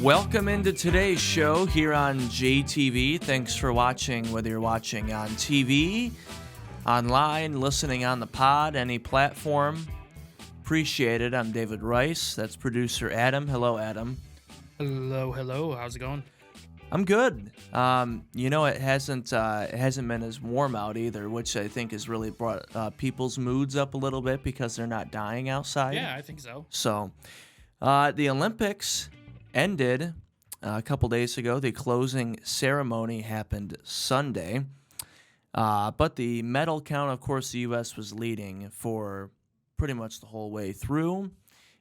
Welcome into today's show here on JTV. Thanks for watching, whether you're watching on TV, online, listening on the pod, any platform. Appreciate it. I'm David Rice. That's producer Adam. Hello, Adam. Hello. How's it going? I'm good. It hasn't been as warm out either, which I think has really brought people's moods up a little bit because they're not dying outside. Yeah, I think so. So, the Olympics ended a couple days ago. The closing ceremony happened Sunday. But the medal count, of course, the U.S. was leading for pretty much the whole way through.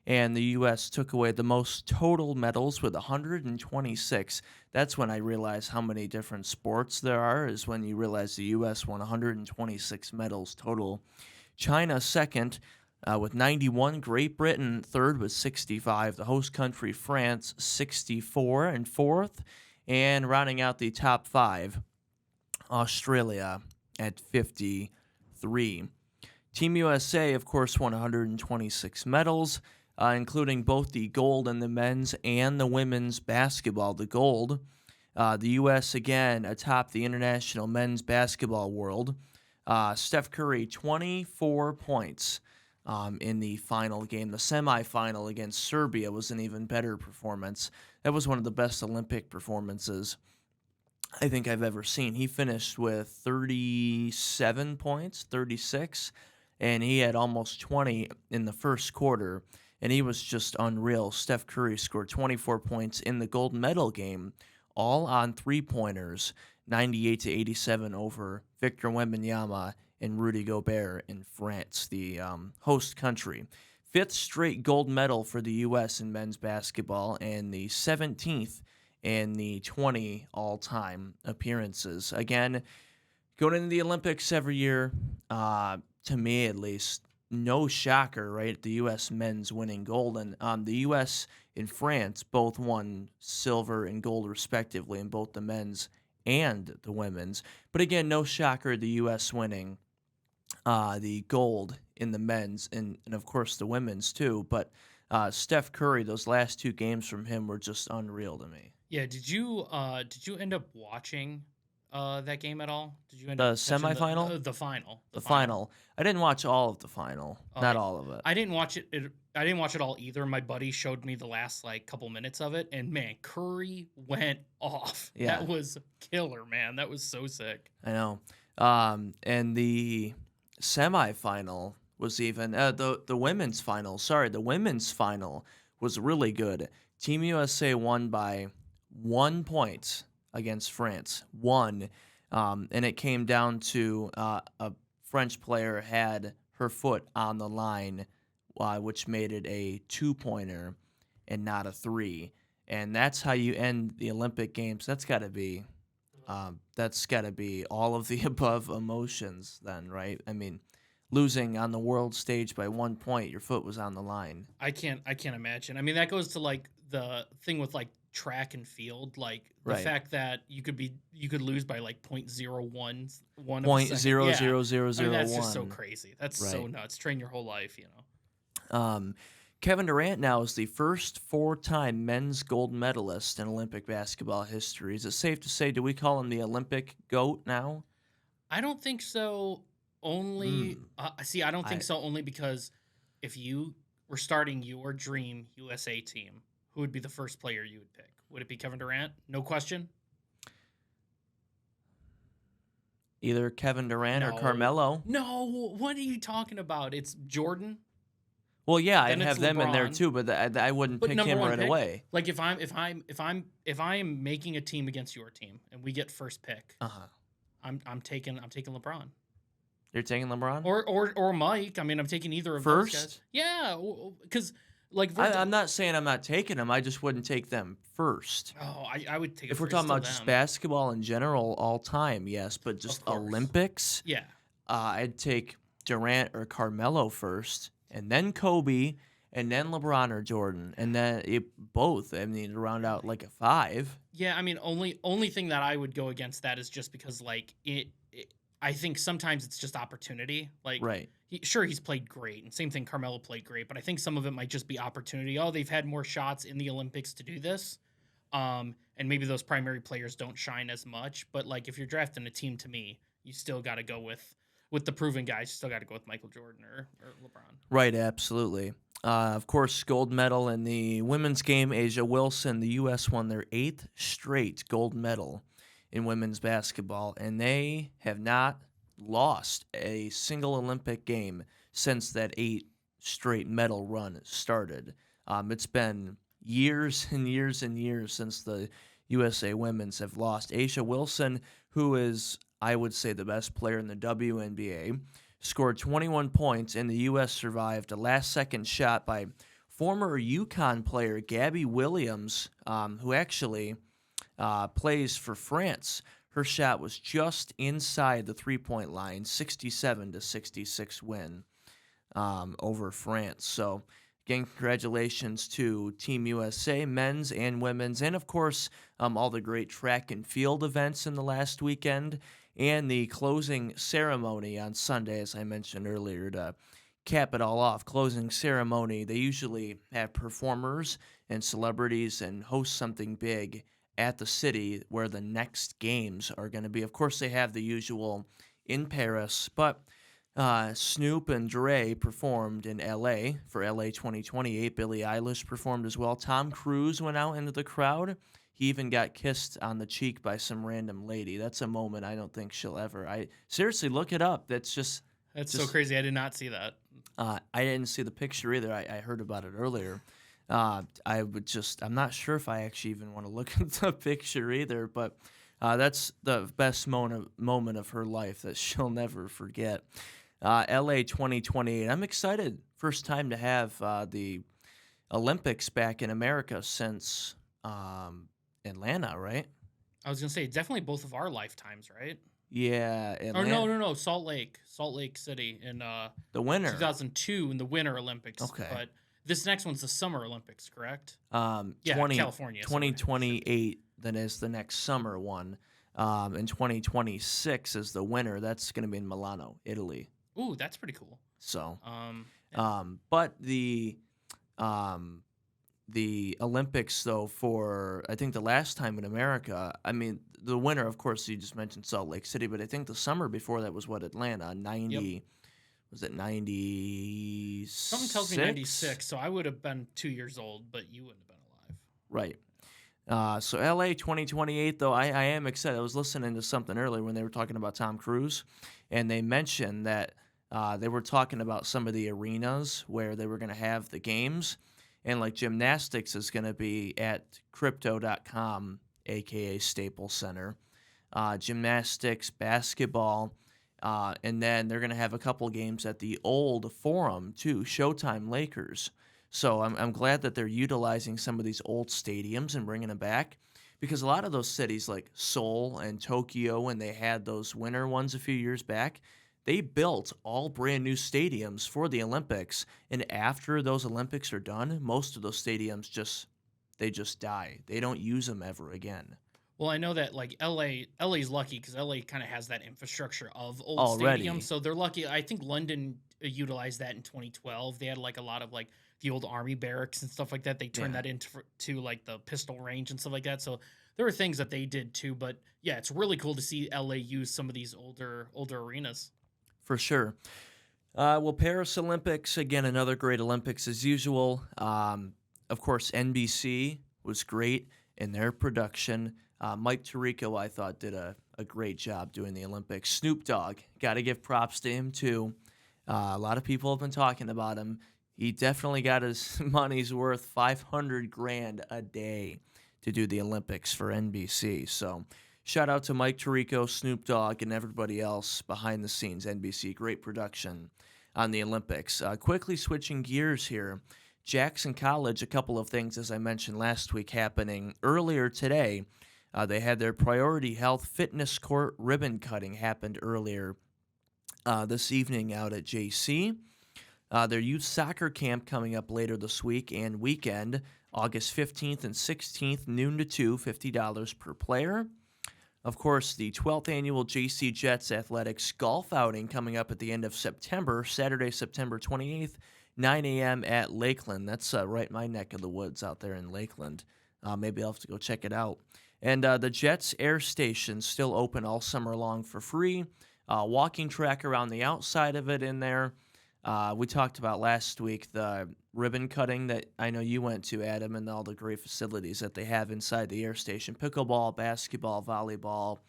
And the U.S. took away the most total medals with 126. That's when I realized how many different sports there are, is when you realize the U.S. won 126 medals total. China second with 91. Great Britain third with 65. The host country, France, 64 and fourth. And rounding out the top five, Australia at 53. Team USA, of course, won 126 medals, including both the gold in the men's and the women's basketball. The gold, the U.S. again atop the international men's basketball world. Steph Curry, 24 points in the final game. The semifinal against Serbia was an even better performance. That was one of the best Olympic performances I think I've ever seen. He finished with 37 points, 36, and he had almost 20 in the first quarter, and he was just unreal. Steph Curry scored 24 points in the gold medal game, all on three-pointers, 98-87 over Victor Wembanyama and Rudy Gobert in France, the host country. Fifth straight gold medal for the U.S. in men's basketball, and the 17th in the 20 all-time appearances. Again, going into the Olympics every year, to me at least, no shocker, right? The U.S. men's winning gold. And the U.S. and France both won silver and gold respectively in both the men's and the women's. But again, no shocker, the U.S. winning the gold in the men's and of course the women's too. But Steph Curry, those last two games from him were just unreal to me. Yeah, did you end up watching that game at all? Did you end The up catching semifinal? the final? The final. I didn't watch all of the final. Not I- all of it. I didn't watch it. I didn't watch it all either. My buddy showed me the last couple minutes of it, and man, Curry went off. Yeah. That was killer, man. That was so sick. I know. And the semifinal was even the women's final. Sorry, the women's final was really good. Team USA won by 1 point against France. One. And it came down to a French player had her foot on the line, which made it a two-pointer and not a three. And that's how you end the Olympic Games. That's got to be all of the above emotions then, right? I mean, losing on the world stage by 1 point, your foot was on the line. I can't imagine. I mean, that goes to the thing with track and field, the Right. fact that you could lose by 0.011 of a Point second. zero Yeah. zero zero I zero mean, that's just so one. crazy. That's so Right. nuts. Train your whole life, you know. Kevin Durant now is the first four-time men's gold medalist in Olympic basketball history. Is it safe to say, do we call him the Olympic GOAT now? I don't think so. Only I don't think so. Only because if you were starting your dream USA team, who would be the first player you would pick? Would it be Kevin Durant? No question. Either Kevin Durant or No. Carmelo. No. What are you talking about? It's Jordan. Well, yeah, Then I'd it's have them in there LeBron. too, but I wouldn't But pick number him one right pick? away. If I'm making a team against your team and we get first pick, Uh-huh. I'm taking LeBron You're taking LeBron? or Mike. I mean, I'm taking either of those guys. First? Yeah, because I'm not saying I'm not taking them. I just wouldn't take them first. I would take. If we're talking about just basketball in general, all time, yes, but just Of course. Olympics, Yeah. I'd take Durant or Carmelo first, and then Kobe, and then LeBron or Jordan, and then both. I mean, to round out like a five. Yeah, I mean, only thing that I would go against that is just because I think sometimes it's just opportunity. Right. He's played great, and same thing, Carmelo played great, but I think some of it might just be opportunity. Oh, they've had more shots in the Olympics to do this. And maybe those primary players don't shine as much. But like if you're drafting a team, to me, you still got to go with the proven guys. You still got to go with Michael Jordan or LeBron. Right, absolutely. Of course, gold medal in the women's game. Asia Wilson, the U.S. won their 8th straight gold medal in women's basketball, and they have not lost a single Olympic game since that 8 straight medal run started. It's been years and years and years since the USA women's have lost. Asia Wilson, who is, I would say, the best player in the WNBA, scored 21 points, and the U.S. survived a last-second shot by former UConn player Gabby Williams, who actually plays for France. Her shot was just inside the three-point line, 67-66 win over France. So, again, congratulations to Team USA, men's and women's, and, of course, all the great track and field events in the last weekend, and the closing ceremony on Sunday, as I mentioned earlier, to cap it all off. Closing ceremony, they usually have performers and celebrities and host something big at the city where the next games are going to be. Of course, they have the usual in Paris, but Snoop and Dre performed in L.A. for L.A. 2028. Billie Eilish performed as well. Tom Cruise went out into the crowd. He even got kissed on the cheek by some random lady. That's a moment I don't think she'll ever. Seriously, look it up. That's so crazy. I did not see that. I didn't see the picture either. I heard about it earlier. I'm not sure if I actually even want to look at the picture either, but that's the best moment of her life that she'll never forget. LA 2028. I'm excited. First time to have the Olympics back in America since Atlanta, right? I was gonna say definitely both of our lifetimes, right? Yeah. Atlanta. Or no, Salt Lake City in the winter 2002 in the Winter Olympics. Okay, but this next one's the Summer Olympics, correct? Yeah, California. 2028 then is the next summer one. And 2026 is the winter. That's going to be in Milano, Italy. Ooh, that's pretty cool. So, yeah. But the Olympics, though, for I think the last time in America, I mean, the winter, of course, you just mentioned Salt Lake City, but I think the summer before that was Atlanta, 90. Yep. Was it 96? Something tells me 96, so I would have been 2 years old, but you wouldn't have been alive. Right. So LA 2028, though, I am excited. I was listening to something earlier when they were talking about Tom Cruise, and they mentioned that they were talking about some of the arenas where they were going to have the games, and like gymnastics is going to be at Crypto.com, a.k.a. Staples Center. Gymnastics, basketball, and then they're going to have a couple games at the old Forum, too, Showtime Lakers. So I'm glad that they're utilizing some of these old stadiums and bringing them back, because a lot of those cities like Seoul and Tokyo, when they had those winter ones a few years back, they built all brand new stadiums for the Olympics. And after those Olympics are done, most of those stadiums just die. They don't use them ever again. Well, I know that like LA's lucky because LA kind of has that infrastructure of old already. Stadiums, so they're lucky. I think London utilized that in 2012. They had like a lot of like the old army barracks and stuff like that. They turned that into like the pistol range and stuff like that. So there were things that they did too. But yeah, it's really cool to see LA use some of these older arenas. For sure. Well, Paris Olympics, again, another great Olympics as usual. Of course, NBC was great in their production. Mike Tirico, I thought, did a great job doing the Olympics. Snoop Dogg, got to give props to him, too. A lot of people have been talking about him. He definitely got his money's worth, $500,000 a day to do the Olympics for NBC. So shout out to Mike Tirico, Snoop Dogg, and everybody else behind the scenes. NBC, great production on the Olympics. Quickly switching gears here. Jackson College, a couple of things, as I mentioned last week, happening earlier today. They had their Priority Health Fitness Court ribbon cutting happened earlier this evening out at JC. Their youth soccer camp coming up later this week and weekend, August 15th and 16th, noon to 2, $50 per player. Of course, the 12th annual JC Jets Athletics golf outing coming up at the end of September, Saturday, September 28th, 9 a.m. at Lakeland. That's right in my neck of the woods out there in Lakeland. Maybe I'll have to go check it out. And the Jets Air Station's still open all summer long for free. Walking track around the outside of it in there. We talked about last week the ribbon cutting that I know you went to, Adam, and all the great facilities that they have inside the air station. Pickleball, basketball, volleyball,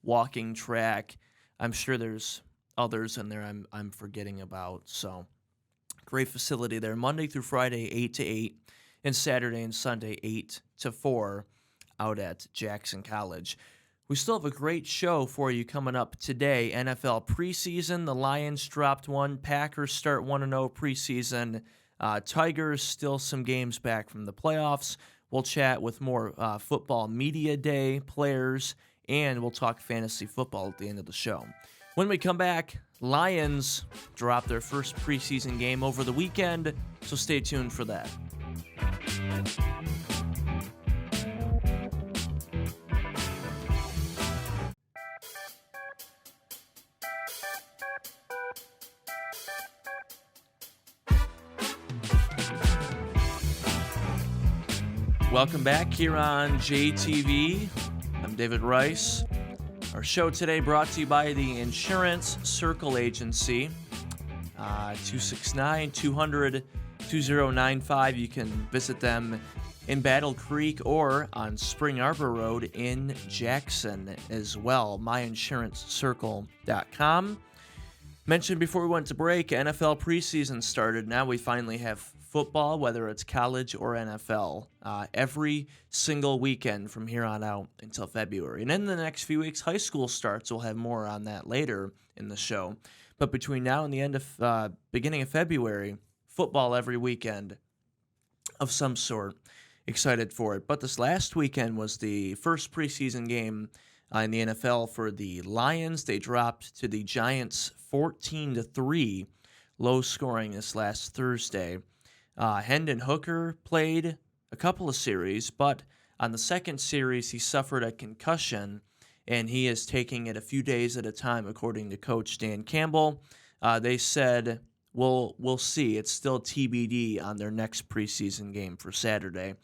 walking track. I'm sure there's others in there I'm forgetting about. So great facility there. Monday through Friday, 8 to 8, and Saturday and Sunday, 8 to 4 out at Jackson College. We still have a great show for you coming up today. NFL preseason. The Lions dropped one. Packers start 1-0 preseason. Tigers still some games back from the playoffs. We'll chat with more football media day players, and we'll talk fantasy football at the end of the show. When we come back, Lions drop their first preseason game over the weekend, so stay tuned for that. Welcome back here on JTV. I'm David Rice. Our show today brought to you by the Insurance Circle Agency. 269-200-2095. You can visit them in Battle Creek or on Spring Arbor Road in Jackson as well. MyInsuranceCircle.com. Mentioned before we went to break, NFL preseason started. Now we finally have football, whether it's college or NFL, every single weekend from here on out until February. And in the next few weeks, high school starts. We'll have more on that later in the show. But between now and the end of beginning of February, football every weekend of some sort. Excited for it. But this last weekend was the first preseason game in the NFL for the Lions. They dropped to the Giants 14-3, low scoring this last Thursday. Hendon Hooker played a couple of series, but on the second series, he suffered a concussion, and he is taking it a few days at a time, according to Coach Dan Campbell. They said, we'll see. It's still TBD on their next preseason game for Saturday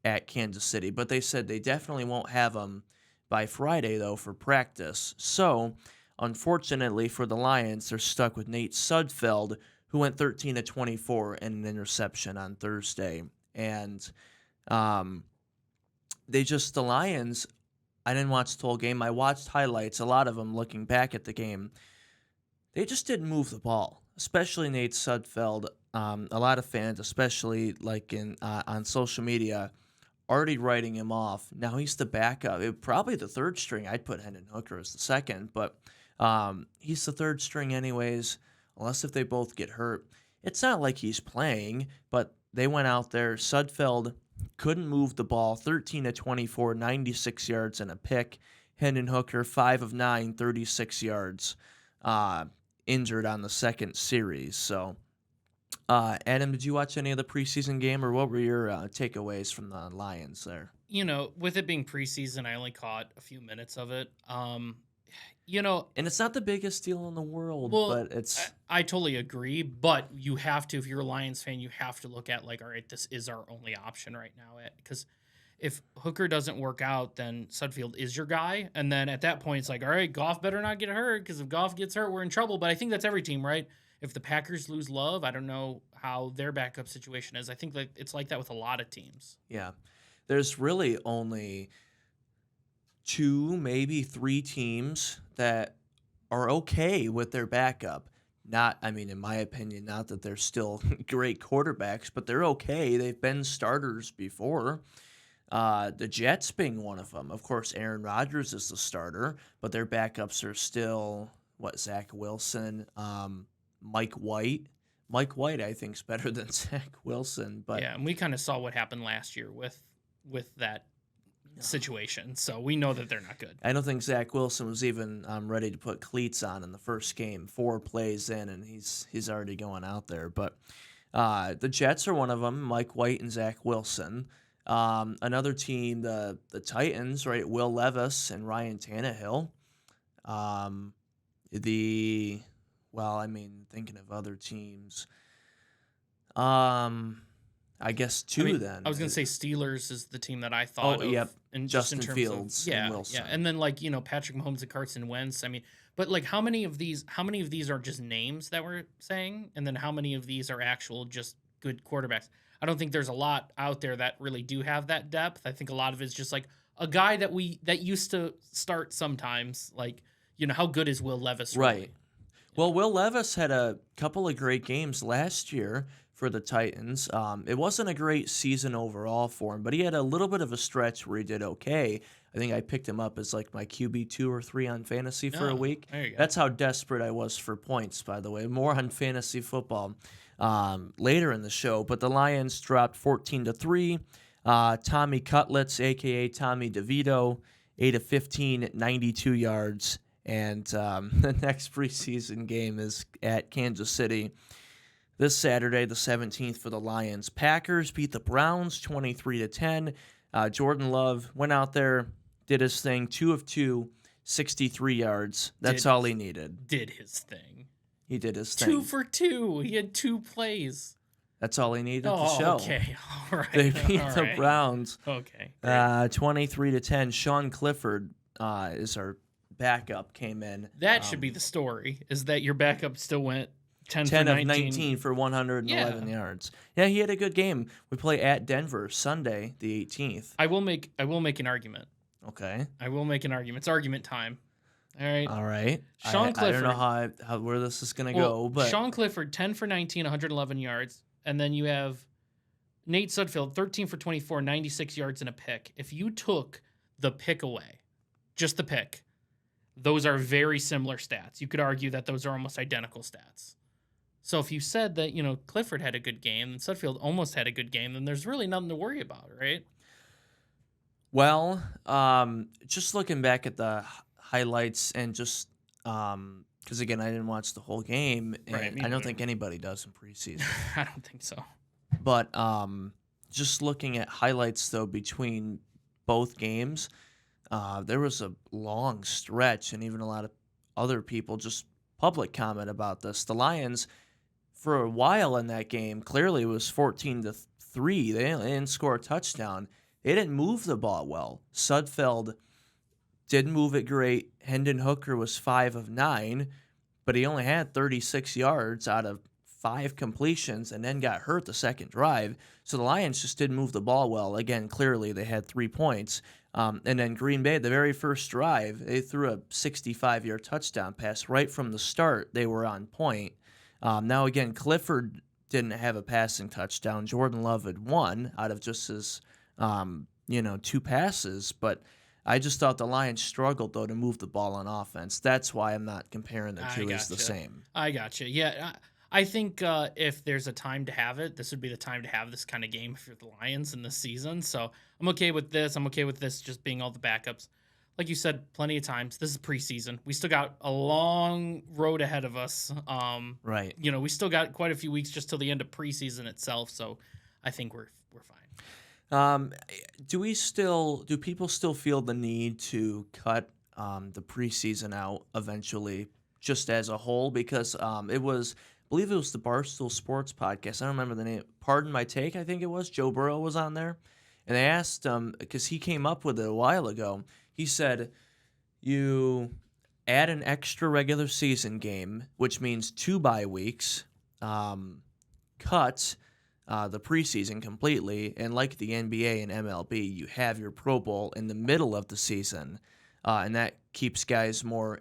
at Kansas City, but they said they definitely won't have him by Friday, though, for practice. So, unfortunately for the Lions, they're stuck with Nate Sudfeld, who went 13-24 and an interception on Thursday. And the Lions, I didn't watch the whole game. I watched highlights, a lot of them looking back at the game. They just didn't move the ball, especially Nate Sudfeld. A lot of fans, especially like on social media, already writing him off. Now he's the backup. Probably the third string. I'd put Hendon Hooker as the second, but he's the third string anyways. Unless if they both get hurt. It's not like he's playing, but they went out there. Sudfeld couldn't move the ball, 13-24, 96 yards and a pick. Hendon Hooker, 5 of 9, 36 yards, injured on the second series. So, Adam, did you watch any of the preseason game, or what were your takeaways from the Lions there? You know, with it being preseason, I only caught a few minutes of it. And it's not the biggest deal in the world, but it's... I totally agree, but you have to, if you're a Lions fan, you have to look at, like, all right, this is our only option right now. Because if Hooker doesn't work out, then Sudfeld is your guy. And then at that point, it's like, all right, Goff better not get hurt, because if Goff gets hurt, we're in trouble. But I think that's every team, right? If the Packers lose Love, I don't know how their backup situation is. I think that it's like that with a lot of teams. Yeah. There's really only 2, maybe 3 teams that are okay with their backup. In my opinion, not that they're still great quarterbacks, but they're okay. They've been starters before. The Jets being one of them. Of course, Aaron Rodgers is the starter, but their backups are still, Zach Wilson, Mike White. Mike White, I think, is better than Zach Wilson. But yeah, and we kind of saw what happened last year with that situation, so we know that they're not good. I don't think Zach Wilson was even ready to put cleats on in the first game. 4 plays in, and he's already going out there. But the Jets are one of them, Mike White and Zach Wilson. Another team, the Titans, right? Will Levis and Ryan Tannehill. Thinking of other teams. I guess two then. I was gonna say Steelers is the team that I thought of. Yep. And Justin just in terms Fields of, and Wilson. Yeah, and then like Patrick Mahomes and Carson Wentz. I mean, but like how many of these are just names that we're saying, and then how many of these are actual just good quarterbacks? I don't think there's a lot out there that really do have that depth. I think a lot of it's just like a guy that used to start sometimes. Like how good is Will Levis? Really? Right. Well, Will Levis had a couple of great games last year for the Titans. It wasn't a great season overall for him, but he had a little bit of a stretch where he did okay. I think I picked him up as like my QB 2 or 3 on fantasy for a week. There you go. That's how desperate I was for points, by the way. More on fantasy football later in the show. But the Lions dropped 14-3. Tommy Cutlets, a.k.a. Tommy DeVito, 8 of 15, 92 yards. And the next preseason game is at Kansas City this Saturday, the 17th, for the Lions. Packers beat the Browns 23-10. Jordan Love went out there, did his thing, 2 of 2, 63 yards. That's all he needed. Did his thing. He did his thing. 2 for 2. He had 2 plays. That's all he needed to show. Okay. All right. They beat the Browns. Okay. 23-10. Sean Clifford is our backup, came in. That should be the story, is that your backup still went 10 of 19. 19 for 111 yards. Yeah, he had a good game. We play at Denver Sunday, the 18th. I will make an argument. Okay. I will make an argument. It's argument time. All right. Sean Clifford. I don't know how where this is going to go, but Sean Clifford 10 for 19, 111 yards, and then you have Nate Sudfeld 13 for 24, 96 yards and a pick. If you took the pick away, just the pick, those are very similar stats. You could argue that those are almost identical stats. So if you said that, Clifford had a good game and Sudfeld almost had a good game, then there's really nothing to worry about, right? Well, just looking back at the highlights and just because, again, I didn't watch the whole game, and I don't think anybody does in preseason. I don't think so. But just looking at highlights, though, between both games, there was a long stretch, and even a lot of other people just public comment about this. The Lions, for a while in that game, clearly it was 14-3. They didn't score a touchdown. They didn't move the ball well. Sudfeld didn't move it great. Hendon Hooker was 5 of 9, but he only had 36 yards out of 5 completions and then got hurt the second drive. So the Lions just didn't move the ball well. Again, clearly they had 3 points. And then Green Bay, the very first drive, they threw a 65-yard touchdown pass right from the start. They were on point. Now, again, Clifford didn't have a passing touchdown. Jordan Love had 1 out of just his, 2 passes. But I just thought the Lions struggled, though, to move the ball on offense. That's why I'm not comparing the two as the same. I gotcha. Yeah, I think if there's a time to have it, this would be the time to have this kind of game for the Lions in this season. So I'm okay with this. I'm okay with this just being all the backups. Like you said, plenty of times. This is preseason. We still got a long road ahead of us. Right. We still got quite a few weeks just till the end of preseason itself. So I think we're fine. Do people still feel the need to cut the preseason out eventually, just as a whole? Because I believe it was the Barstool Sports podcast. I don't remember the name. Pardon My Take, I think it was. Joe Burrow was on there. And they asked him, because he came up with it a while ago, he said, you add an extra regular season game, which means 2 bye weeks, cut the preseason completely, and like the NBA and MLB, you have your Pro Bowl in the middle of the season, and that keeps guys more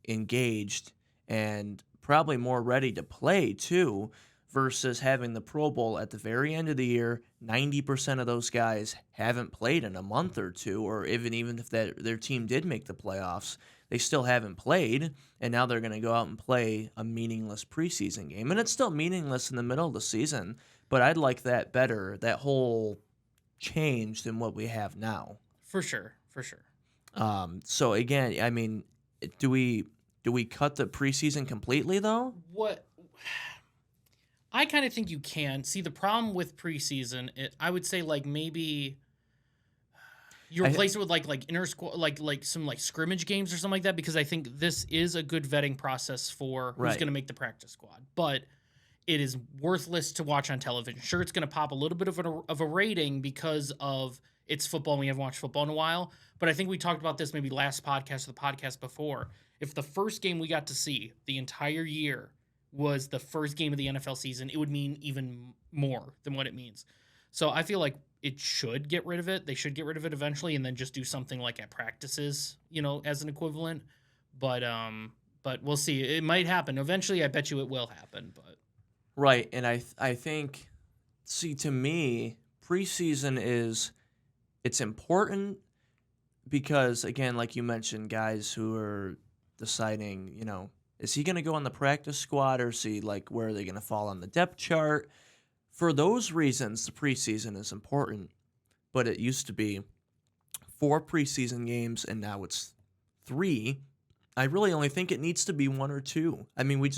engaged and probably more ready to play too, versus having the Pro Bowl at the very end of the year. 90% of those guys haven't played in a month or two, or even if their team did make the playoffs, they still haven't played, and now they're going to go out and play a meaningless preseason game. And it's still meaningless in the middle of the season, but I'd like that better, that whole change than what we have now. For sure. So again, I mean, do we cut the preseason completely, though? What I kind of think you can. See, the problem with preseason, I would say like maybe you replace it with like inter squad, like some like scrimmage games or something like that, because I think this is a good vetting process for who's going to make the practice squad. But it is worthless to watch on television. Sure, it's going to pop a little bit of a rating because of it's football and we haven't watched football in a while. But I think we talked about this maybe last podcast or the podcast before. If the first game we got to see the entire year was the first game of the NFL season, it would mean even more than what it means. So I feel like it should get rid of it. They should get rid of it eventually and then just do something like at practices, as an equivalent. But we'll see. It might happen. Eventually, I bet you it will happen, but Right, and I think, see, to me, preseason it's important because, again, like you mentioned, guys who are deciding, is he going to go on the practice squad, or is he, like, where are they going to fall on the depth chart? For those reasons, the preseason is important, but it used to be 4 preseason games, and now it's 3. I really only think it needs to be 1 or 2. I mean, we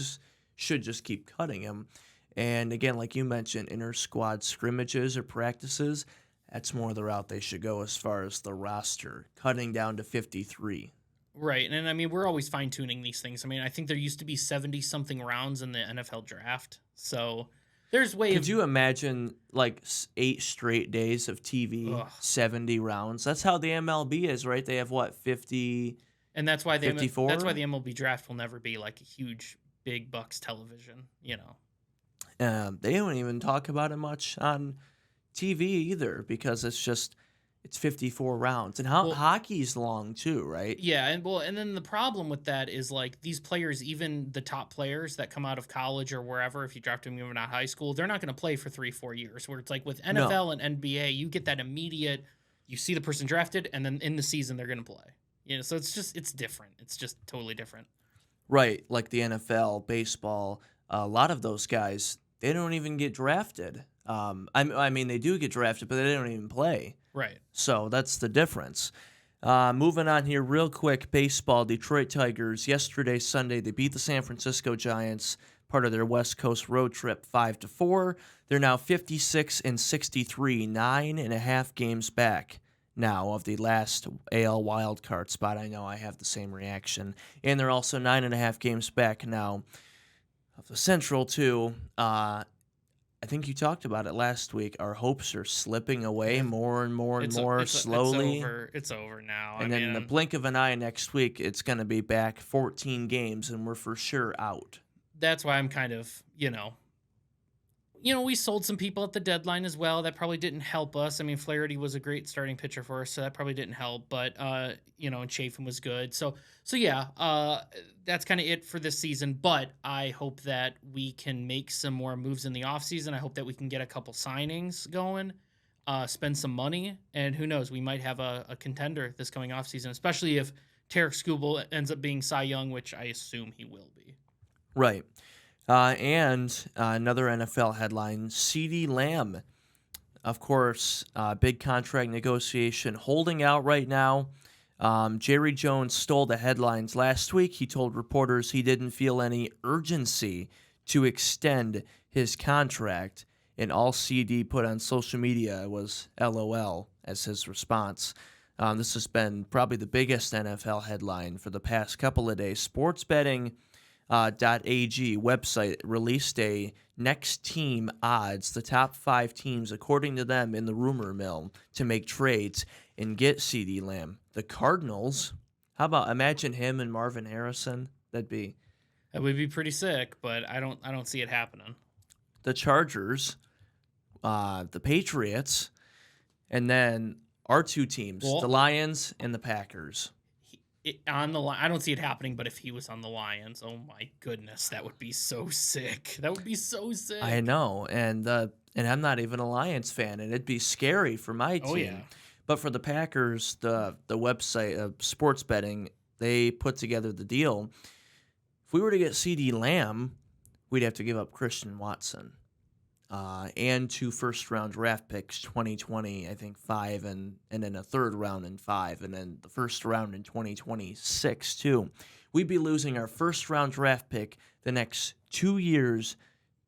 should just keep cutting them. And again, like you mentioned, inter-squad scrimmages or practices, that's more the route they should go as far as the roster, cutting down to 53. right. And I mean, we're always fine tuning these things. I mean, I think there used to be 70 something rounds in the NFL draft, so there's Could you imagine like 8 straight days of TV, Ugh. 70 rounds? That's how the MLB is, right? They have what, 50, And that's why 54? that's why the MLB draft will never be like a huge big bucks television. They don't even talk about it much on TV either because it's 54 rounds. And hockey's long too, right? Yeah, and then the problem with that is like these players, even the top players that come out of college or wherever, if you draft them even out of high school, they're not going to play for 3-4 years. Where it's like with NFL and NBA, you get that immediate. You see the person drafted, and then in the season they're going to play. So it's different. It's just totally different. Right, like the NFL, baseball, a lot of those guys, they don't even get drafted. I mean, they do get drafted, but they don't even play. Right. So that's the difference. Moving on here real quick, baseball, Detroit Tigers. Yesterday, Sunday, they beat the San Francisco Giants, part of their West Coast road trip, 5-4. They're now 56-63, 9.5 games back now of the last AL wildcard spot. I know I have the same reaction. And they're also 9.5 games back now of the Central, too. I think you talked about it last week. Our hopes are slipping away more and more and more slowly. It's over now. And then in the blink of an eye next week, it's going to be back 14 games, and we're for sure out. That's why I'm kind of, we sold some people at the deadline as well. That probably didn't help us. I mean, Flaherty was a great starting pitcher for us, so that probably didn't help. But, and Chafin was good. So yeah, that's kind of it for this season. But I hope that we can make some more moves in the offseason. I hope that we can get a couple signings going, spend some money. And who knows, we might have a contender this coming offseason, especially if Tarek Skubal ends up being Cy Young, which I assume he will be. Right. And another NFL headline, CeeDee Lamb, of course, big contract negotiation holding out right now. Jerry Jones stole the headlines last week. He told reporters he didn't feel any urgency to extend his contract, and all CD put on social media was LOL as his response. This has been probably the biggest NFL headline for the past couple of days. Sports betting .ag website released a next team odds, the top 5 teams, according to them, in the rumor mill to make trades and get CeeDee Lamb. The Cardinals, how about imagine him and Marvin Harrison? That would be pretty sick, but I don't see it happening. The Chargers, the Patriots, and then our 2 teams, the Lions and the Packers. On the line, I don't see it happening, but if he was on the Lions, oh my goodness, that would be so sick. That would be so sick. I know, and I'm not even a Lions fan, and it'd be scary for my team. Oh yeah. But for the Packers, the website of sports betting, they put together the deal. If we were to get CeeDee Lamb, we'd have to give up Christian Watson and 2 first-round draft picks, 2020, I think 5, and then a third round in 5, and then the first round in 2026 too. We'd be losing our first-round draft pick the next 2 years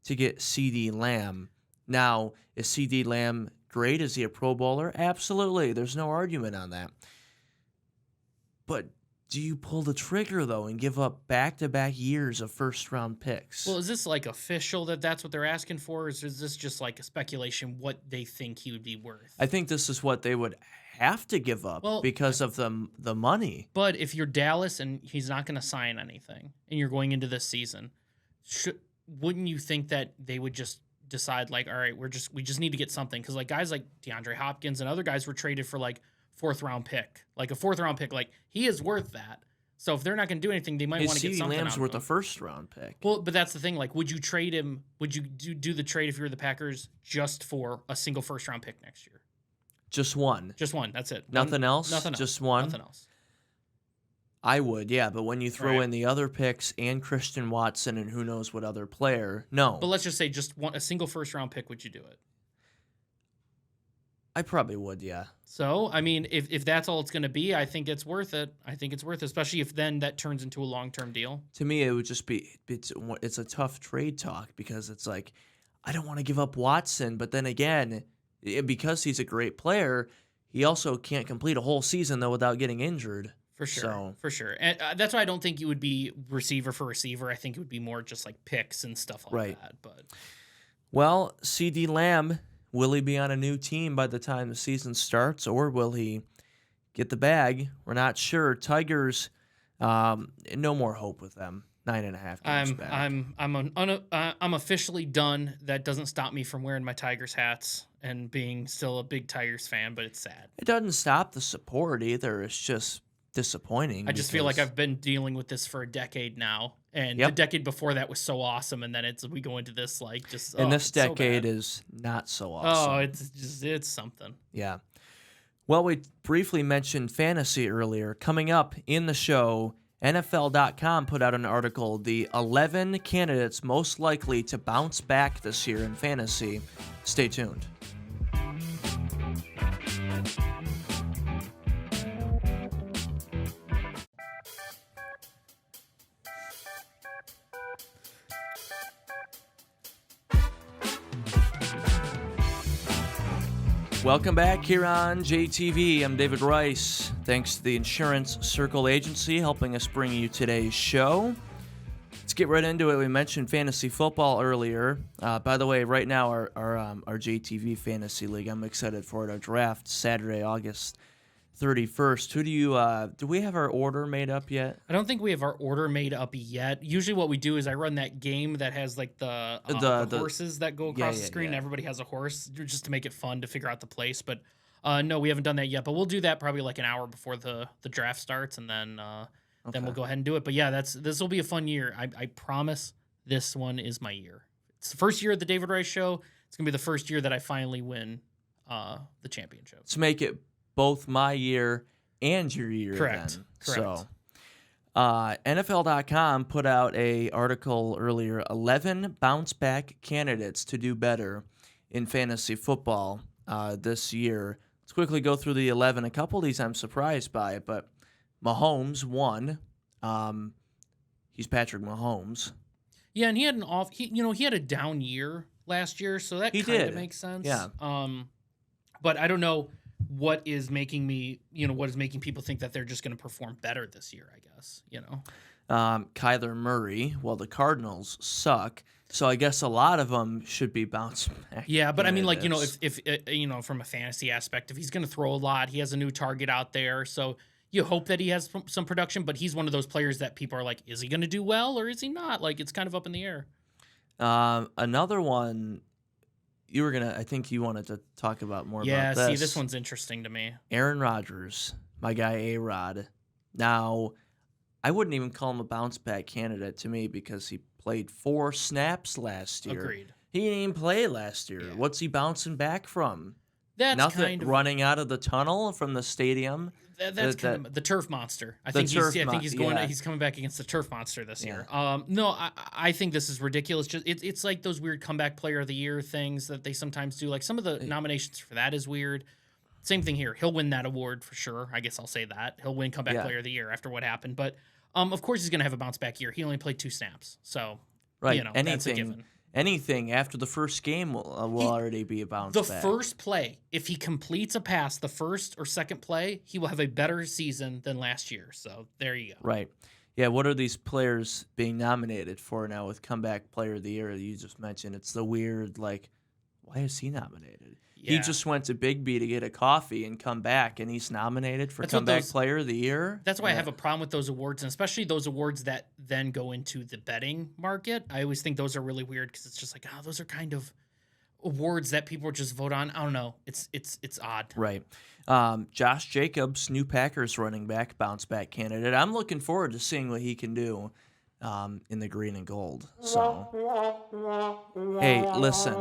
to get CeeDee Lamb. Now, is CeeDee Lamb great? Is he a Pro Bowler? Absolutely. There's no argument on that. But do you pull the trigger, though, and give up back-to-back years of first-round picks? Well, is this like official that that's what they're asking for? Or is this just like a speculation what they think he would be worth? I think this is what they would have to give up because of the money. But if you're Dallas and he's not going to sign anything and you're going into this season, wouldn't you think that they would just decide like, all right, we just need to get something? Because like guys like DeAndre Hopkins and other guys were traded for like a 4th round pick. Like he is worth that. So if they're not going to do anything, they might want to get something. Lamb's worth a 1st round pick. Well, but that's the thing. Like, would you trade him? Would you do the trade if you were the Packers just for a single 1st round pick next year? Just one. Just one. That's it. Nothing else? Nothing else. Just one? Nothing else. I would, yeah. But when you throw in the other picks and Christian Watson and who knows what other player, no. But let's just say just a single 1st round pick, would you do it? I probably would, yeah. So, I mean, if that's all it's going to be, I think it's worth it. Especially if then that turns into a long-term deal. To me, it would just be, it's a tough trade talk because it's like, I don't want to give up Watson, but then again, because he's a great player, he also can't complete a whole season, though, without getting injured. For sure, so. For sure. And that's why I don't think it would be receiver for receiver. I think it would be more just like picks and stuff like that. But well, CeeDee Lamb, will he be on a new team by the time the season starts, or will he get the bag? We're not sure. Tigers, no more hope with them. 9.5 games back. I'm officially done. That doesn't stop me from wearing my Tigers hats and being still a big Tigers fan, but it's sad. It doesn't stop the support either. It's just disappointing. I just feel like I've been dealing with this for a decade now, and the decade before that was so awesome, and then we go into this like just. And this decade is not so awesome. Oh, it's something. Yeah. Well, we briefly mentioned fantasy earlier. Coming up in the show, NFL.com put out an article, the 11 candidates most likely to bounce back this year in fantasy. Stay tuned. Welcome back here on JTV. I'm David Rice. Thanks to the Insurance Circle Agency helping us bring you today's show. Let's get right into it. We mentioned fantasy football earlier. By the way, right now our JTV Fantasy League, I'm excited for it. Our draft Saturday, August 31st. Who do we have our order made up yet? I don't think we have our order made up yet. Usually what we do is I run that game that has like the horses that go across the screen. Yeah. Everybody has a horse just to make it fun to figure out the place. But no, we haven't done that yet. But we'll do that probably like an hour before the draft starts, and then we'll go ahead and do it. But yeah, this will be a fun year. I promise this one is my year. It's the first year of the David Rice Show. It's gonna be the first year that I finally win the championship. Let's make it both my year and your year. Correct. Then. So, NFL.com put out a article earlier, 11 bounce back candidates to do better in fantasy football this year. Let's quickly go through the 11. A couple of these I'm surprised by, but Mahomes, one. He's Patrick Mahomes. Yeah, and he had he had a down year last year, so that kind of makes sense. Yeah. But I don't know what is making people think that they're just going to perform better this year, I guess, Kyler Murray, well, the Cardinals suck, so I guess a lot of them should be bounced back. Yeah, but I mean, like, if from a fantasy aspect, if he's going to throw a lot, he has a new target out there, so you hope that he has some production, but he's one of those players that people are like, is he going to do well or is he not? Like, it's kind of up in the air. Another one... I think you wanted to talk about more about this. Yeah, see, this one's interesting to me. Aaron Rodgers, my guy A-Rod. Now, I wouldn't even call him a bounce-back candidate to me because he played 4 snaps last year. Agreed. He didn't even play last year. Yeah. What's he bouncing back from? That's nothing. Kind of Running out of the tunnel from the stadium. That's kind of the turf monster. I think he's coming back against the turf monster this year. No, I think this is ridiculous. Just it's like those weird comeback player of the year things that they sometimes do. Like some of the nominations for that is weird. Same thing here. He'll win that award for sure. I guess I'll say that. He'll win comeback player of the year after what happened. But of course he's going to have a bounce back year. He only played 2 snaps. So, right. that's a given. anything after the first game will already be a bounce The back. first play, if he completes a pass, the first or second play, he will have a better season than last year. So there you go. Right. Yeah, what are these players being nominated for now with Comeback Player of the Year that you just mentioned? It's the weird, like, why is he nominated? He Yeah. just went to Bigby to get a coffee and come back, and he's nominated for That's what Comeback those- Player of the Year? That's why I have a problem with those awards, and especially those awards that then go into the betting market. I always think those are really weird because it's just like, oh, those are kind of awards that people just vote on. I don't know. It's odd. Right. Josh Jacobs, new Packers running back, bounce back candidate. I'm looking forward to seeing what he can do in the green and gold. So, hey, listen,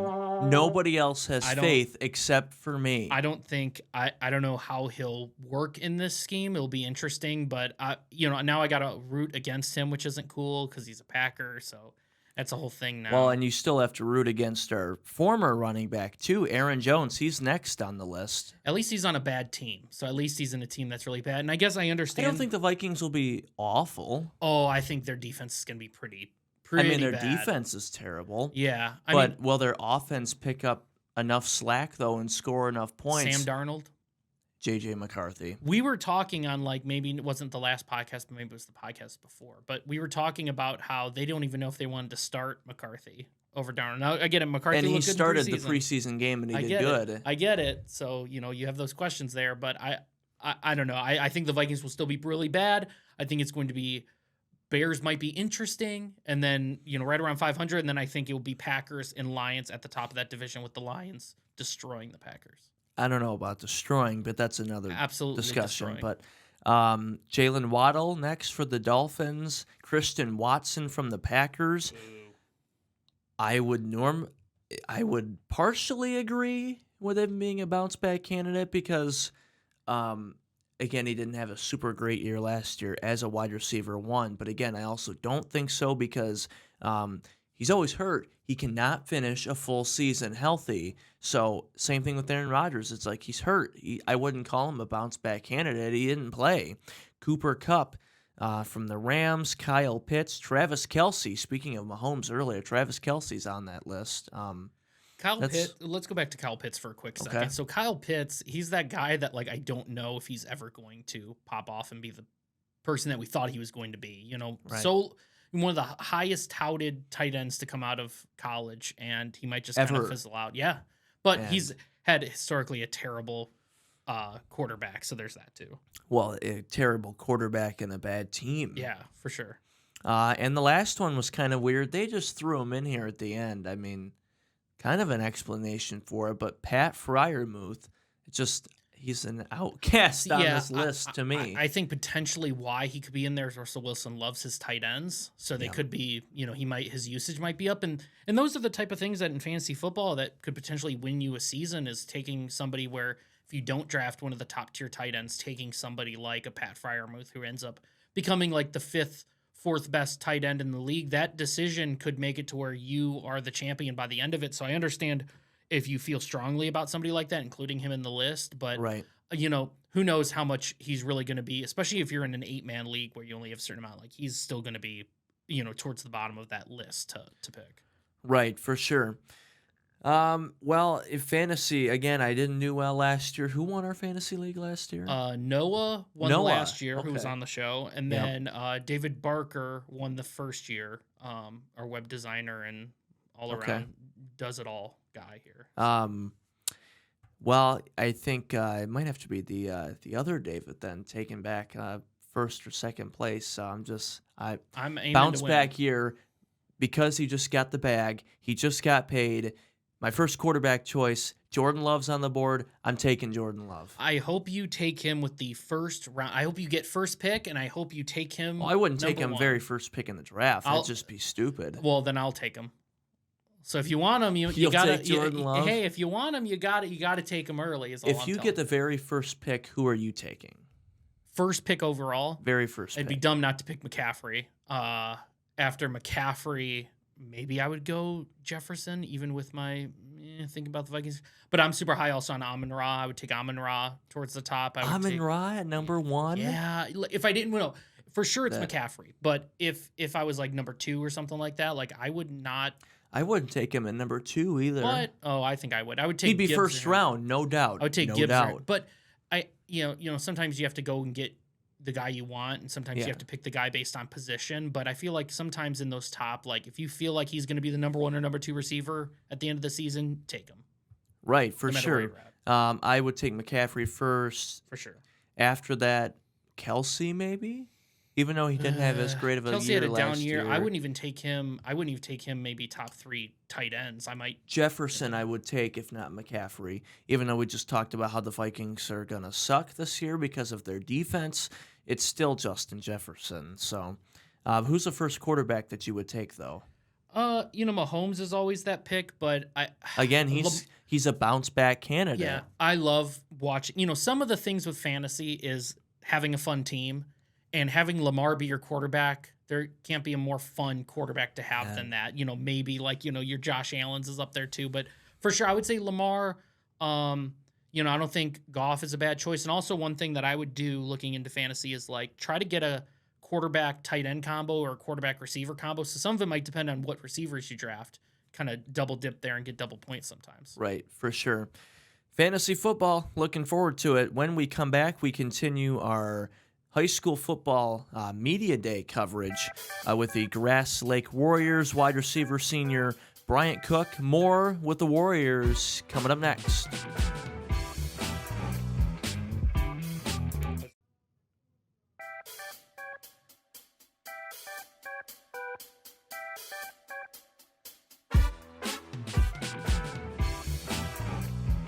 nobody else has faith except for me. I don't think I don't know how he'll work in this scheme. It'll be interesting, but now I got to root against him, which isn't cool because he's a Packer. So that's a whole thing now. Well, and you still have to root against our former running back, too, Aaron Jones. He's next on the list. At least he's on a bad team. So at least he's in a team that's really bad. And I guess I understand. I don't think the Vikings will be awful. Oh, I think their defense is going to be pretty I mean, their bad. defense is terrible. Yeah. But will their offense pick up enough slack, though, and score enough points? Sam Darnold? J.J. McCarthy. We were talking on, like, maybe it wasn't the last podcast, but maybe it was the podcast before. But we were talking about how they don't even know if they wanted to start McCarthy over Darnold. Now, I get it. McCarthy And he looked good in started the preseason. preseason game, and he I did get good. it. I get it. So, you have those questions there. But I don't know. I think the Vikings will still be really bad. I think it's going to be Bears might be interesting. And then, right around 500. And then I think it will be Packers and Lions at the top of that division with the Lions destroying the Packers. I don't know about destroying, but that's another discussion. Destroying. But Jalen Waddle next for the Dolphins. Christian Watson from the Packers. I would partially agree with him being a bounce back candidate because, again, he didn't have a super great year last year as a wide receiver 1. But again, I also don't think so because he's always hurt. He cannot finish a full season healthy. So same thing with Aaron Rodgers. It's like he's hurt. I wouldn't call him a bounce back candidate. He didn't play. Cooper Kupp from the Rams, Kyle Pitts, Travis Kelce. Speaking of Mahomes earlier, Travis Kelce's on that list. Kyle Pitts. Let's go back to Kyle Pitts for a quick second. Okay. So Kyle Pitts, he's that guy that I don't know if he's ever going to pop off and be the person that we thought he was going to be. Right. So one of the highest touted tight ends to come out of college, and he might just kind of fizzle out. Yeah, but he's had historically a terrible quarterback, so there's that too. Well, a terrible quarterback and a bad team. Yeah, for sure. And the last one was kind of weird. They just threw him in here at the end. I mean, kind of an explanation for it, but Pat Freiermuth, he's an outcast on this list to me. I think potentially why he could be in there is Russell Wilson loves his tight ends, so they could be, his usage might be up, and those are the type of things that in fantasy football that could potentially win you a season is taking somebody where if you don't draft one of the top tier tight ends, taking somebody like a Pat Freiermuth who ends up becoming like the fourth best tight end in the league. That decision could make it to where you are the champion by the end of it. So I understand if you feel strongly about somebody like that, including him in the list, but right. Who knows how much he's really going to be, especially if you're in an 8-man league where you only have a certain amount, he's still going to be, towards the bottom of that list to pick. Right, for sure. Well, in fantasy, again, I didn't do well last year. Who won our fantasy league last year? Noah won last year, who was on the show. And then David Barker won the first year, our web designer and all around does it all guy here. Well, I think it might have to be the other David then, taking back first or second place. So I'm bounce back year because he just got the bag. He just got paid. My first quarterback choice, Jordan Love's on the board. I'm taking Jordan Love. I hope you take him with the first round. I hope you get first pick, and I hope you take him. Well, I wouldn't take him very first pick in the draft. That'd just be stupid. Well, then I'll take him. So if you want him, you gotta take Jordan Love? Hey, if you want him, you gotta take him early. If you get the very first pick, who are you taking? First pick overall. Very first. It'd be dumb not to pick McCaffrey. After McCaffrey, maybe I would go Jefferson, even with my think about the Vikings. But I'm super high also on Amon-Ra. I would take Amon-Ra towards the top. Amon-Ra at number 1? Yeah. If I didn't know, for sure it's McCaffrey. But if I was like number 2 or something like that, I would not. I wouldn't take him at number 2 either. What? Oh, I think I would. I would take He'd be Gibbs first or him. round, no doubt. I would take no Gibbs, doubt. but sometimes you have to go and get the guy you want, and sometimes you have to pick the guy based on position. But I feel like sometimes in those top, like if you feel like he's going to be the number 1 or number 2 receiver at the end of the season, take him. Right, for No matter where sure. you're at. I would take McCaffrey first. For sure. After that, Kelsey maybe, even though he didn't have as great of a Kelsey year had a down last year. I wouldn't even take him. Maybe top 3 tight ends. I might. Jefferson I would take if not McCaffrey, even though we just talked about how the Vikings are going to suck this year because of their defense. It's still Justin Jefferson. So who's the first quarterback that you would take, though? Mahomes is always that pick, but he's a bounce back candidate. Yeah, I love watching. Some of the things with fantasy is having a fun team and having Lamar be your quarterback. There can't be a more fun quarterback to have than that. Maybe your Josh Allen's is up there too, but for sure I would say Lamar. I don't think Goff is a bad choice. And also one thing that I would do looking into fantasy is try to get a quarterback tight end combo or quarterback receiver combo. So some of it might depend on what receivers you draft. Kind of double dip there and get double points sometimes. Right, for sure. Fantasy football, looking forward to it. When we come back, we continue our high school football media day coverage with the Grass Lake Warriors wide receiver senior Bryant Cook. More with the Warriors coming up next.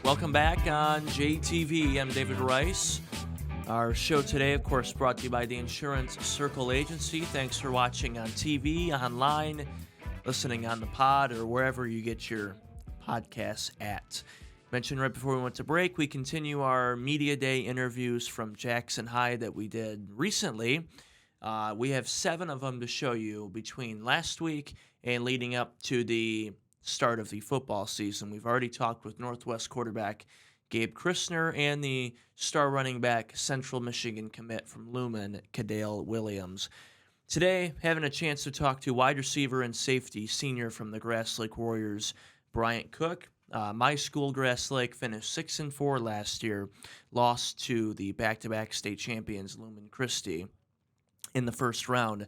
Welcome back on JTV. I'm David Rice. Our show today, of course, brought to you by the Insurance Circle Agency. Thanks for watching on TV, online, listening on the pod, or wherever you get your podcasts at. Mentioned right before we went to break, we continue our Media Day interviews from Jackson High that we did recently. We have 7 of them to show you between last week and leading up to the start of the football season. We've already talked with Northwest quarterback Gabe Christner and the star running back Central Michigan commit from Lumen, Kadale Williams. Today, having a chance to talk to wide receiver and safety senior from the Grass Lake Warriors, Bryant Cook. My school, Grass Lake, finished 6-4 last year, lost to the back-to-back state champions Lumen Christi in the first round.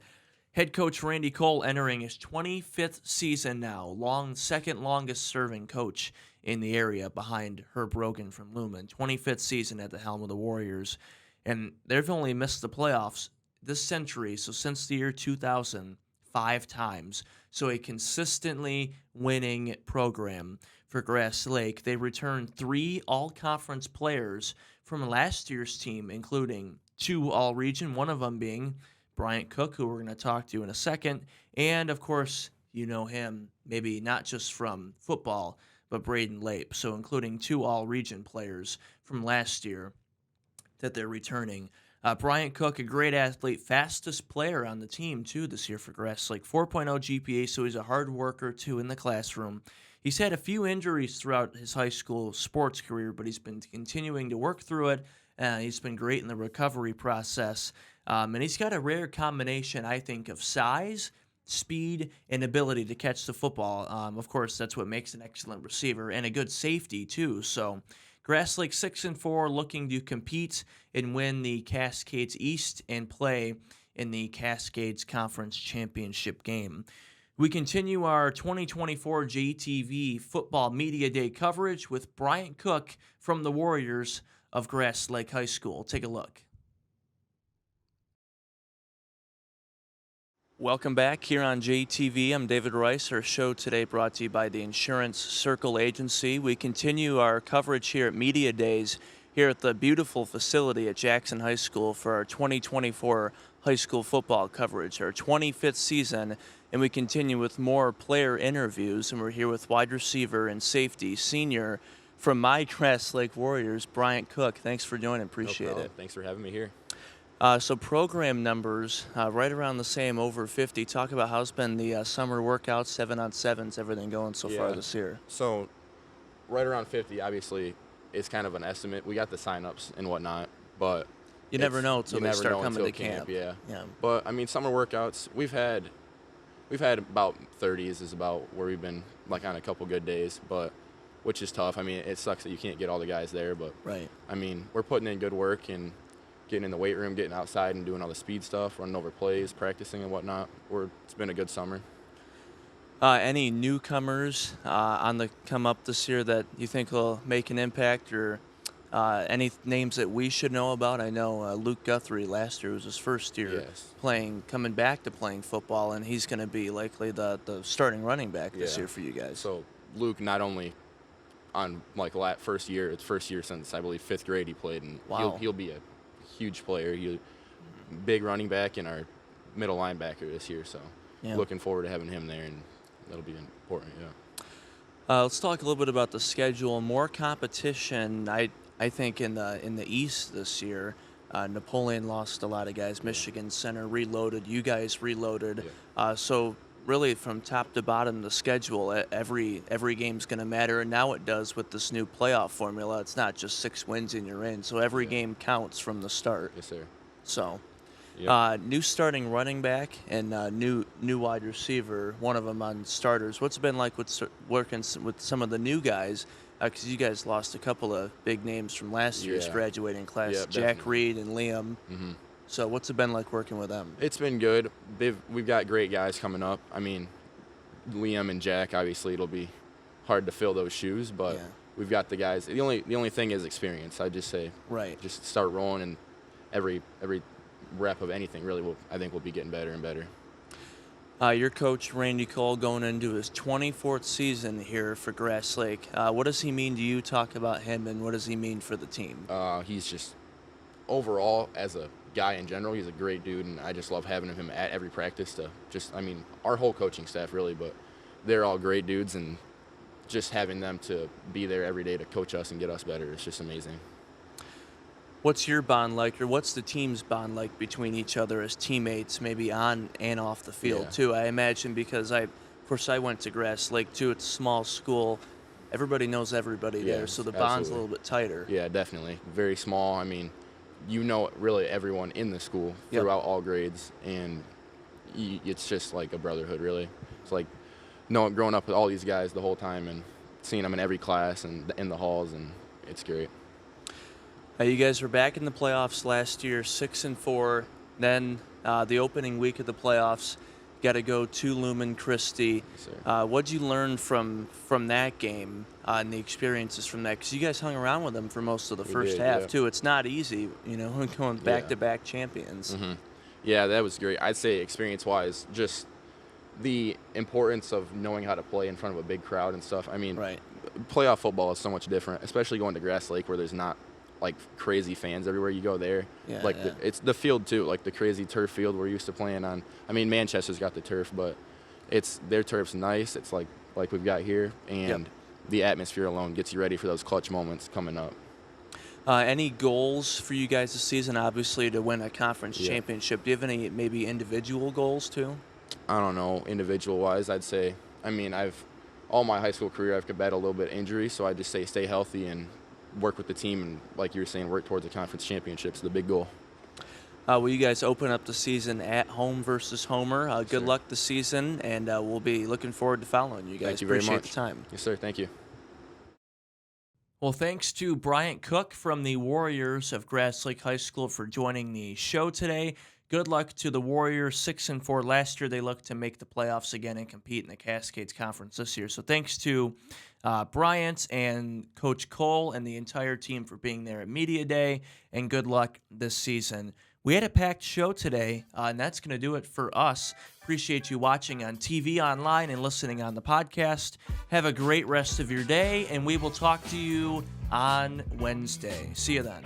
Head coach Randy Cole entering his 25th season now, second longest serving coach in the area behind Herb Rogan from Lumen. 25th season at the helm of the Warriors. And they've only missed the playoffs this century, so since the year 2000, 5 times. So a consistently winning program for Grass Lake. They returned 3 all-conference players from last year's team, including 2 all-region, one of them being Bryant Cook, who we're going to talk to in a second, and of course, you know him, maybe not just from football, but Braden Lape, so including 2 all-region players from last year that they're returning. Bryant Cook, a great athlete, fastest player on the team, too, this year for Grass Lake, 4.0 GPA, so he's a hard worker, too, in the classroom. He's had a few injuries throughout his high school sports career, but he's been continuing to work through it. He's been great in the recovery process. And he's got a rare combination, I think, of size, speed, and ability to catch the football. Of course, that's what makes an excellent receiver and a good safety, too. So Grass Lake 6-4, looking to compete and win the Cascades East and play in the Cascades Conference Championship game. We continue our 2024 JTV Football Media Day coverage with Bryant Cook from the Warriors of Grass Lake High School. Take a look. Welcome back here on JTV. I'm David Rice. Our show today brought to you by the Insurance Circle Agency. We continue our coverage here at Media Days here at the beautiful facility at Jackson High School for our 2024 high school football coverage, our 25th season, and we continue with more player interviews, and we're here with wide receiver and safety senior from my Grass Lake Warriors, Bryant Cook. Thanks for joining. Appreciate it. Thanks for having me here. So program numbers, right around the same, over 50. Talk about how's been the summer workouts, 7-on-7s, everything going so far this year. So right around 50, obviously, it's kind of an estimate. We got the sign-ups and whatnot, but you never know until they start coming to camp. Yeah. But, I mean, summer workouts, we've had we've had about 30s is about where we've been, like, on a couple good days, but which is tough. I mean, it sucks that you can't get all the guys there, but Right. I mean, we're putting in good work and getting in the weight room, getting outside and doing all the speed stuff, running over plays, practicing and whatnot. It's been a good summer. Any newcomers on the come up this year that you think will make an impact, or any names that we should know about? I know Luke Guthrie last year was his first year Yes. coming back to playing football, and he's going to be likely the starting running back this Yeah. year for you guys. So Luke, not only on like first year, it's first year since I believe 5th grade he played, and Wow. he'll be a huge player. He'll big running back and our middle linebacker this year. So Yeah. looking forward to having him there, and that'll be important. Yeah. Let's talk a little bit about the schedule. More competition, I think in the East this year. Napoleon lost a lot of guys. Michigan Center reloaded. You guys reloaded. Yeah. So really, from top to bottom, the schedule, every game's going to matter. And now it does with this new playoff formula. It's not just 6 wins and you're in. So every Yeah. game counts from the start. Yes, sir. So. Yep. New starting running back and new wide receiver, one of them on starters. What's it been like working with some of the new guys? Because you guys lost a couple of big names from last year's Yeah. graduating class, Yeah, Jack definitely. Reed and Liam. hmm So what's it been like working with them? It's been good. We've got great guys coming up. I mean, Liam and Jack, obviously it'll be hard to fill those shoes, but Yeah. we've got the guys. The only thing is experience. I just say Right. just start rolling, and every rep of anything really I think will be getting better and better. Your coach, Randy Cole, going into his 24th season here for Grass Lake. What does he mean to you? Talk about him, and what does he mean for the team? He's just overall, as a guy in general, he's a great dude, and I just love having him at every practice. Our whole coaching staff really, but they're all great dudes, and just having them to be there every day to coach us and get us better is just amazing. What's your bond like, or what's the team's bond like between each other as teammates, maybe on and off the field, Yeah. too? I imagine, because I went to Grass Lake, too. It's a small school. Everybody knows everybody Yeah, there, so the bond's a absolutely. little bit tighter. Yeah, definitely. Very small. I mean, really everyone in the school Yep. throughout all grades, and it's just like a brotherhood, really. It's like growing up with all these guys the whole time and seeing them in every class and in the halls, and it's great. You guys were back in the playoffs last year, 6-4. Then the opening week of the playoffs, got to go to Lumen Christi. Yes, sir. What'd you learn from that game and the experiences from that? Because you guys hung around with them for most of the We first did, half, yeah. too. It's not easy, going back-to-back champions. hmm Yeah, that was great. I'd say experience-wise, just the importance of knowing how to play in front of a big crowd and stuff. I mean, Right. playoff football is so much different, especially going to Grass Lake where there's not like crazy fans everywhere you go there. Yeah, like yeah. it's the field too, like the crazy turf field we're used to playing on. I mean, Manchester's got the turf, but their turf's nice. It's like we've got here, and Yep. the atmosphere alone gets you ready for those clutch moments coming up. Any goals for you guys this season? Obviously, to win a conference Yeah. championship. Do you have any maybe individual goals, too? I don't know, individual-wise, I'd say. I mean, all my high school career, I've battled a little bit of injury, so I just say stay healthy and work with the team, and like you were saying, work towards the conference championships, the big goal. Will you guys open up the season at home versus Homer? Good sir. luck this season, and we'll be looking forward to following you guys. Thank you very Appreciate much. the time. Yes, sir. Thank you. Well, thanks to Bryant Cook from the Warriors of Grass Lake High School for joining the show today. Good luck to the Warriors, 6-4 last year. They look to make the playoffs again and compete in the Cascades Conference this year. So thanks to Bryant and Coach Cole and the entire team for being there at Media Day, and good luck this season. We had a packed show today, and that's going to do it for us. Appreciate you watching on TV, online, and listening on the podcast. Have a great rest of your day, and we will talk to you on Wednesday. See you then.